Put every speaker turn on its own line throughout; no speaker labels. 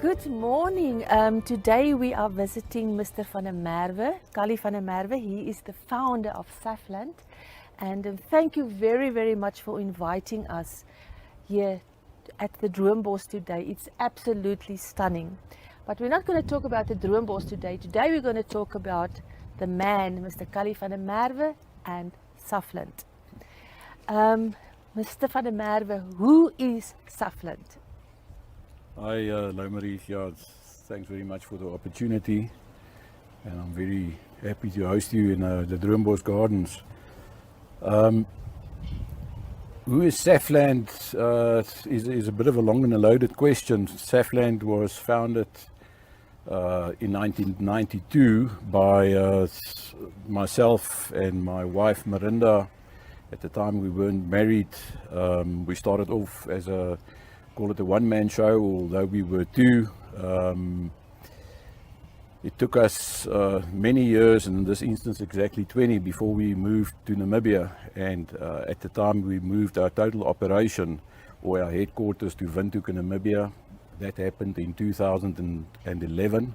Good morning. Today we are visiting Mr. van der Merwe, Kali van der Merwe. He is the founder of Safland. And thank you very, very much for inviting us here at the Droombos today. It's absolutely stunning. But we're not going to talk about the Droombos today. Today we're going to talk about the man, Mr. Kali van der Merwe and Safland. Mr. van der Merwe, who is Safland?
Hi, Marie. Yeah, thanks very much for the opportunity, and I'm very happy to host you in the Droombos Gardens. Who is Safland is a bit of a long and a loaded question. Safland was founded in 1992 by myself and my wife Marinda. At the time we weren't married. We started off as call it a one-man show, although we were two. It took us many years, and in this instance exactly 20, before we moved to Namibia. And at the time we moved our total operation, or our headquarters, to Windhoek in Namibia. That happened in 2011.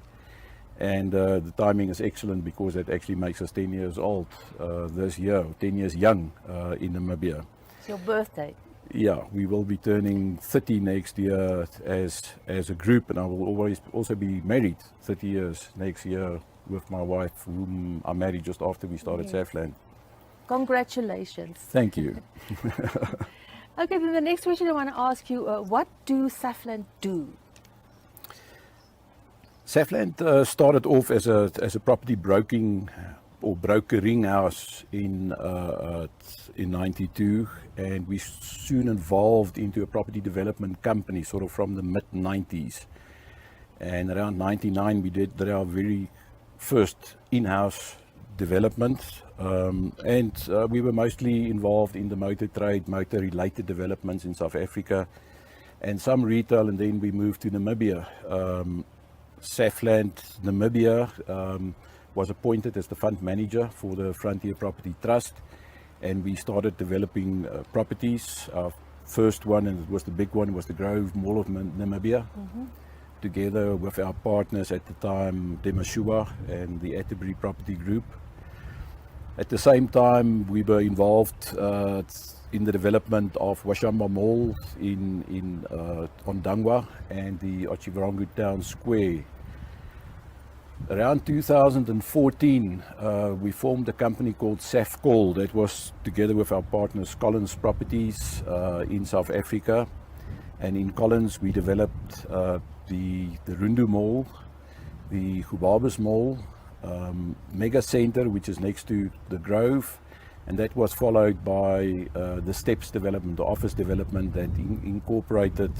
And the timing is excellent because it actually makes us 10 years old this year, 10 years young in Namibia.
It's your birthday.
Yeah, we will be turning 30 next year as a group, and I will also be married 30 years next year with my wife, whom I married just after we started Safland.
Congratulations.
Thank you.
Okay, then the next question I want to ask you, what do Safland do?
Safland started off as a property broking or brokering house in 92, and we soon evolved into a property development company sort of from the mid-90s. And around 99 we did our very first in-house development, and we were mostly involved in the motor trade, motor related developments in South Africa, and some retail, and then we moved to Namibia. Safland Namibia was appointed as the fund manager for the Frontier Property Trust, and we started developing properties. Our first one, and it was the big one, was the Grove Mall of Namibia, together with our partners at the time, Demashua and the Atterbury Property Group. At the same time, we were involved in the development of Washamba Mall on Dangwa and the Otjiwarongo Town Square. Around 2014, we formed a company called Safcol that was together with our partners Collins Properties in South Africa. And in Collins we developed the Rundu Mall, the Gubabis Mall, Mega Center, which is next to the Grove, and that was followed by the Steps development, the office development that incorporated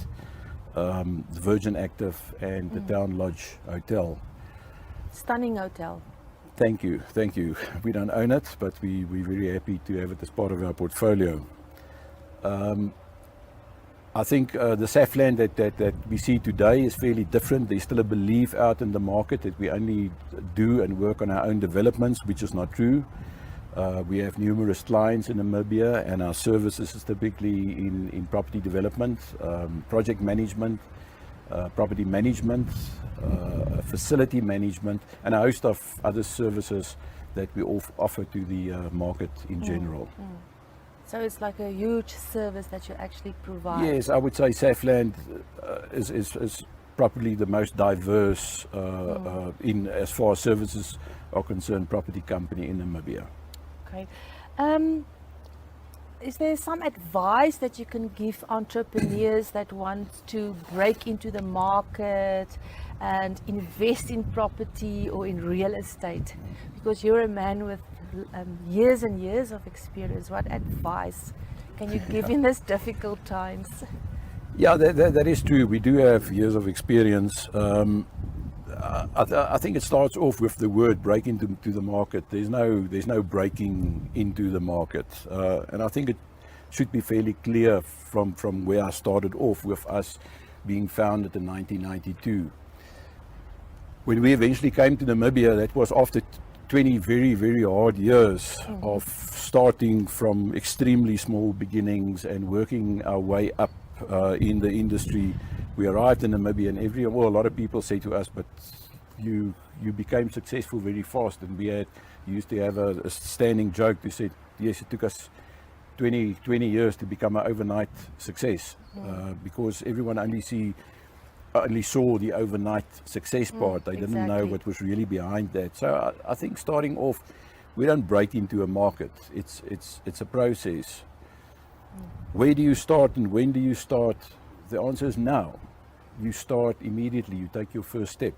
the Virgin Active and the Town Lodge Hotel.
Stunning hotel.
Thank you, thank you. We don't own it, but we're very happy to have it as part of our portfolio. I think the Safland that we see today is fairly different. There's still a belief out in the market that we only do and work on our own developments, which is not true. We have numerous clients in Namibia, and our services is typically in property development, project management, property management, facility management, and a host of other services that we offer to the market in general.
So it's like a huge service that you actually provide.
Yes, I would say Safland is probably the most diverse in as far as services are concerned property company in Namibia.
Okay. Is there some advice that you can give entrepreneurs that want to break into the market and invest in property or in real estate? Because you're a man with years and years of experience. What advice can you give in these difficult times?
Yeah, that is true. We do have years of experience. I think it starts off with the word break into the market. There's no breaking into the market, and I think it should be fairly clear from where I started off with us being founded in 1992. When we eventually came to Namibia, that was after 20 very, very hard years of starting from extremely small beginnings and working our way up in the industry we arrived in Namibia, and a lot of people say to us, but you became successful very fast. And we used to have a standing joke to say, yes, it took us 20 years to become an overnight success, because everyone only saw the overnight success part. They didn't know what was really behind that. So I think starting off, we don't break into a market. It's a process. Where do you start and when do you start? The answer is now. You start immediately. You take your first step.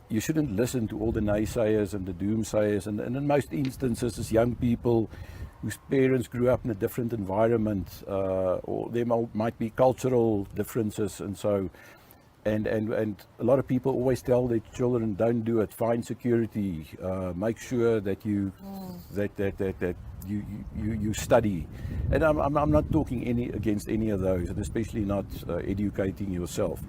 You shouldn't listen to all the naysayers and the doomsayers. And in most instances, as young people whose parents grew up in a different environment, or there might be cultural differences, and so, and a lot of people always tell their children, don't do it. Find security. Make sure that you that you study. And I'm not talking against any of those, and especially not educating yourself.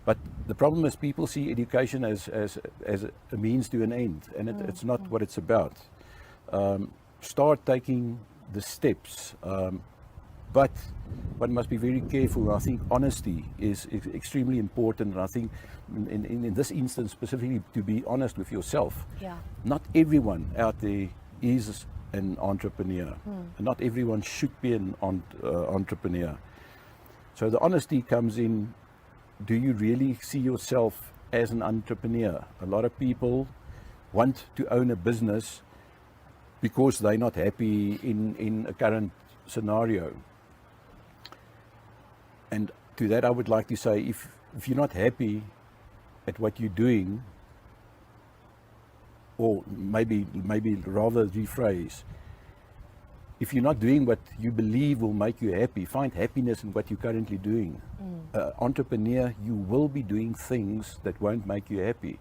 But the problem is people see education as a means to an end, and it's not what it's about. Start taking the steps, but one must be very careful. I think honesty is extremely important, and I think in this instance specifically, to be honest with yourself.
Yeah.
Not everyone out there is an entrepreneur, and not everyone should be an entrepreneur. So the honesty comes in. Do you really see yourself as an entrepreneur? A lot of people want to own a business because they're not happy in a current scenario. And to that I would like to say, if you're not happy at what you're doing, or maybe rather rephrase, if you're not doing what you believe will make you happy, find happiness in what you're currently doing. Entrepreneur, you will be doing things that won't make you happy.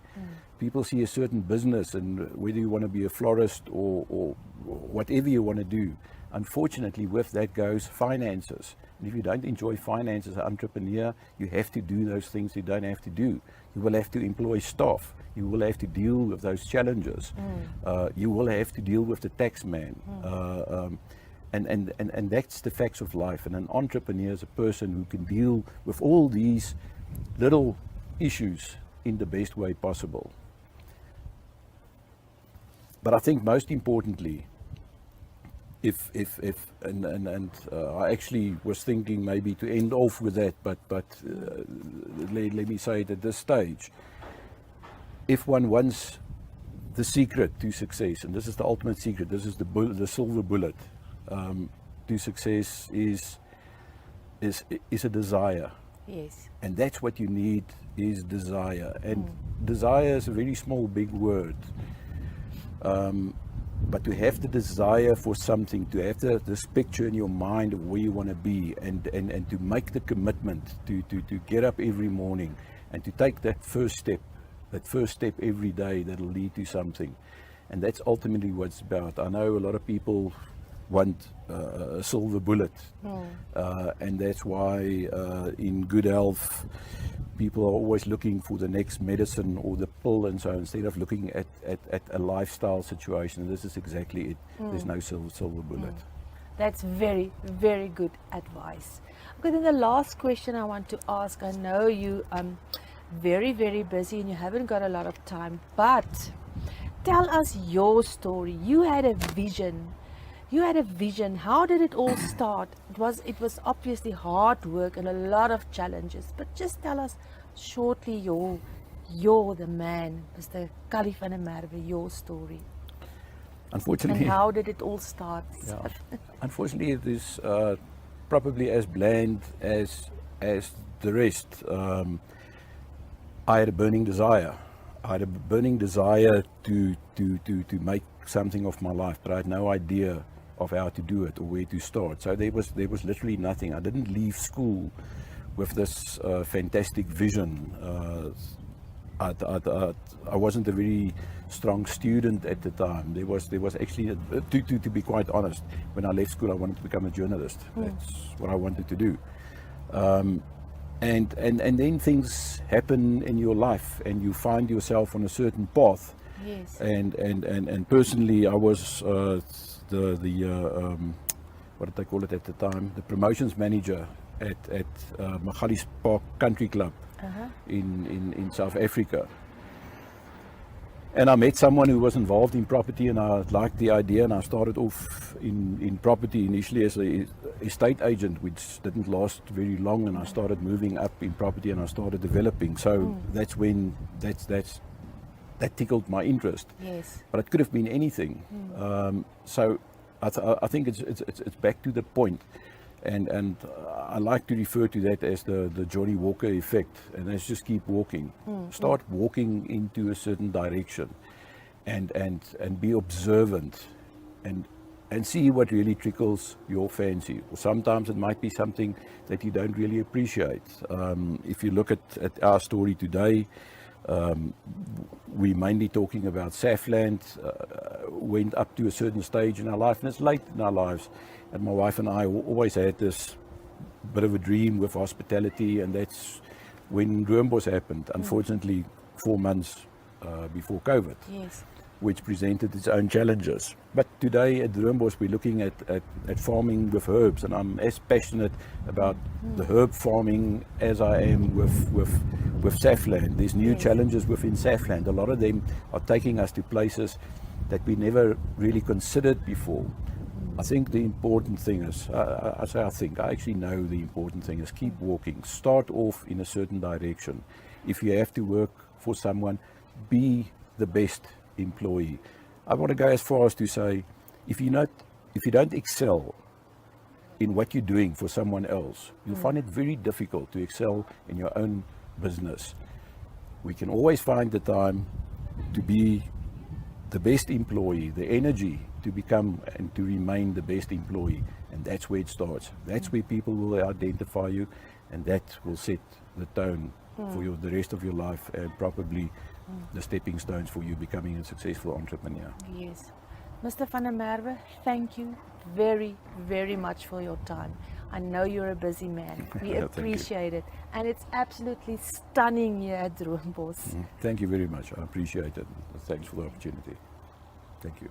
People see a certain business, and whether you want to be a florist or whatever you want to do, unfortunately with that goes finances. And if you don't enjoy finance as an entrepreneur, you have to do those things you don't have to do. You will have to employ staff. You will have to deal with those challenges. You will have to deal with the tax man. And that's the facts of life. And an entrepreneur is a person who can deal with all these little issues in the best way possible. But I think most importantly, I actually was thinking maybe to end off with that, but let me say it at this stage. If one wants the secret to success, and this is the ultimate secret, this is the silver bullet to success, is a desire.
Yes.
And that's what you need, is desire. And desire is a very small, big word. But to have the desire for something, to have this picture in your mind of where you want to be, and to make the commitment to get up every morning and to take that first step every day that'll lead to something. And that's ultimately what it's about. I know a lot of people want a silver bullet, and that's why in good health people are always looking for the next medicine or the pill, and so instead of looking at a lifestyle situation. And this is exactly it. There's no silver bullet.
That's very, very good advice. Okay, then the last question I want to ask, I know you very, very busy and you haven't got a lot of time, but tell us your story. You had a vision. How did it all start? It was obviously hard work and a lot of challenges, but just tell us shortly you're the man, Mr. Kali van der Merwe, your story.
Unfortunately,
and how did it all start?
Yeah. Unfortunately, it is probably as bland as the rest. I had a burning desire. To make something of my life, but I had no idea of how to do it or where to start. So there was literally nothing. I didn't leave school with this fantastic vision. I wasn't a very strong student at the time. There was actually, to be quite honest, when I left school, I wanted to become a journalist. That's what I wanted to do. And then things happen in your life, and you find yourself on a certain path.
Yes.
And personally, I was what did they call it at the time? The promotions manager at Magalies Park Country Club in South Africa. And I met someone who was involved in property, and I liked the idea, and I started off in property initially as an estate agent, which didn't last very long, and I started moving up in property and I started developing. So that's when that tickled my interest.
Yes.
But it could have been anything. So I think it's back to the point. And I like to refer to that as the Johnny Walker effect. And let's just keep walking. Start walking into a certain direction, and be observant, and see what really trickles your fancy. Or sometimes it might be something that you don't really appreciate. If you look at our story today, we're mainly talking about Safland. Went up to a certain stage in our life, and it's late in our lives. And my wife and I always had this bit of a dream with hospitality, and that's when Roombos happened, unfortunately 4 months before COVID,
Yes.
which presented its own challenges. But today at Roombos we're looking at farming with herbs, and I'm as passionate about the herb farming as I am with Safland. There's new challenges within Safland. A lot of them are taking us to places that we never really considered before. I think the important thing is, I actually know the important thing is keep walking. Start off in a certain direction. If you have to work for someone, be the best employee. I want to go as far as to say, if you don't excel in what you're doing for someone else, you'll find it very difficult to excel in your own business. We can always find the time to be the best employee, the energy to become and to remain the best employee, and that's where it starts. That's where people will identify you, and that will set the tone for the rest of your life, and probably the stepping stones for you becoming a successful entrepreneur.
Yes. Mr. van der Merwe, thank you very, very much for your time. I know you're a busy man. We
Thank you.
appreciate it. And it's absolutely stunning here at Roombos.
Thank you very much. I appreciate it. Thanks for the opportunity. Thank you.